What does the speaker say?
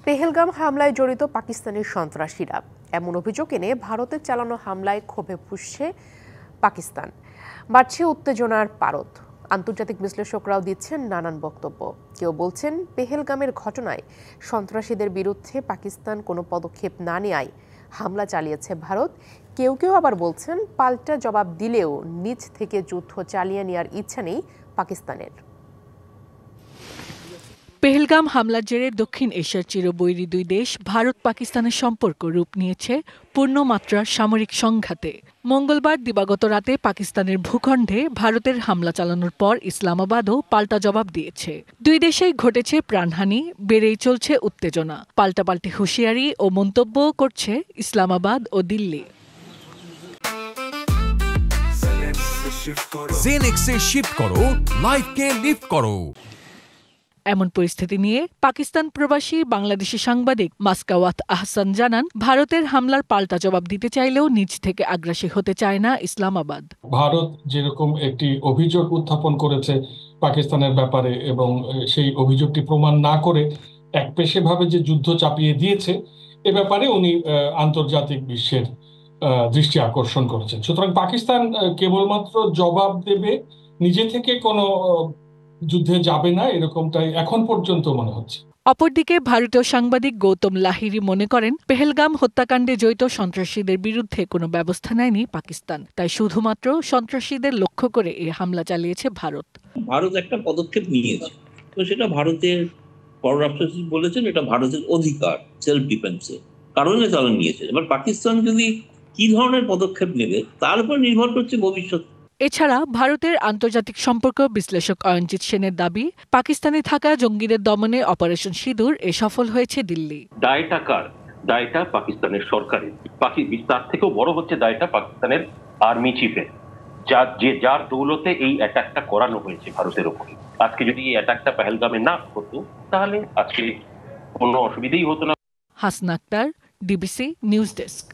পেহেলগাম হামলায় জড়িত পাকিস্তানের সন্ত্রাসীরা, এমন অভিযোগ এনে ভারতের চালানো হামলায় ক্ষোভে ফুঁসছে পাকিস্তান। বাড়ছে উত্তেজনার পারদ। আন্তর্জাতিক বিশ্লেষকরাও দিচ্ছেন নানান বক্তব্য। কেউ বলছেন পেহেলগামের ঘটনায় সন্ত্রাসীদের বিরুদ্ধে পাকিস্তান কোনো পদক্ষেপ না নেয়ায় হামলা চালিয়েছে ভারত। কেউ কেউ আবার বলছেন পাল্টা জবাব দিলেও নিজ থেকে যুদ্ধ চালিয়ে নেওয়ার ইচ্ছা নেই পাকিস্তানের। পেহেলগাম হামলার জেরে দক্ষিণ এশিয়ার চিরবৈরী দুই দেশ ভারত পাকিস্তানের সম্পর্ক রূপ নিয়েছে পূর্ণমাত্রার সামরিক সংঘাতে। মঙ্গলবার দিবাগত রাতে পাকিস্তানের ভূখণ্ডে ভারতের হামলা চালানোর পর ইসলামাবাদও পাল্টা জবাব দিয়েছে। দুই দেশেই ঘটেছে প্রাণহানি, বেড়েই চলছে উত্তেজনা। পাল্টাপাল্টি হুঁশিয়ারি ও মন্তব্য করছে ইসলামাবাদ ও দিল্লি। জেনেক্সে শিফট করো, লাইফকে লিফট করো। এমন পরিস্থিতি নিয়ে পাকিস্তান প্রবাসী বাংলাদেশি সাংবাদিক মাসকাওয়াত আহসান জানান, ভারতের হামলার পাল্টা জবাব দিতে চাইলেও নিজ থেকে আগ্রাসী হতে চায় না ইসলামাবাদ। ভারত যেরকম একটি অভিযোগ উত্থাপন করেছে পাকিস্তানের ব্যাপারে এবং সেই অভিযোগটি প্রমাণ না করে একপেশেভাবে যে যুদ্ধ চাপিয়ে দিয়েছে, এ ব্যাপারে উনি আন্তর্জাতিক বিশ্বের দৃষ্টি আকর্ষণ করেছেন। সুতরাং পাকিস্তান কেবলমাত্র জবাব দেবে, নিজে থেকে কোনো যুদ্ধে যাবে না, এরকমটাই এখন পর্যন্ত মনে হচ্ছে। অপরদিকে ভারতীয় সাংবাদিক গৌতম লাহিড়ী মনে করেন, পেহেলগাম হত্যাকাণ্ডে জড়িত সন্ত্রাসীদের বিরুদ্ধে কোনো ব্যবস্থা নেয়নি পাকিস্তান, তাই শুধুমাত্র সন্ত্রাসীদের লক্ষ্য করে এই হামলা চালিয়েছে ভারত। ভারত একটা পদক্ষেপ নিয়েছে, তো সেটা ভারতের পররাষ্ট্র সচিব বলেছেন এটা ভারতের অধিকার, সেলফ ডিফেন্সের কারণে তারা নিয়েছে। এবার পাকিস্তান যদি কি ধরনের পদক্ষেপ নেবে তার উপর নির্ভর করছে ভবিষ্যৎ। এছাড়া ভারতের আন্তর্জাতিক সম্পর্ক বিশ্লেষক অয়নজিৎ সেনের দাবি, পাকিস্তানে থাকা জঙ্গিদের দমনে অপারেশন সিঁদুর সফল হয়েছে দিল্লি। দায়টা কার? দায়টা পাকিস্তানের সরকারের। তার থেকেও বড় হচ্ছে দায়টা পাকিস্তানের আর্মি চিফের, যার দৌলতে এই অ্যাটাকটা করানো হয়েছে ভারতের উপরে। আজকে যদি এই অ্যাটাকটা পেহেলগামে না হতো তাহলে আজকে কোনো অসুবিধাই হতো না। Hasna Akter, DBC news desk.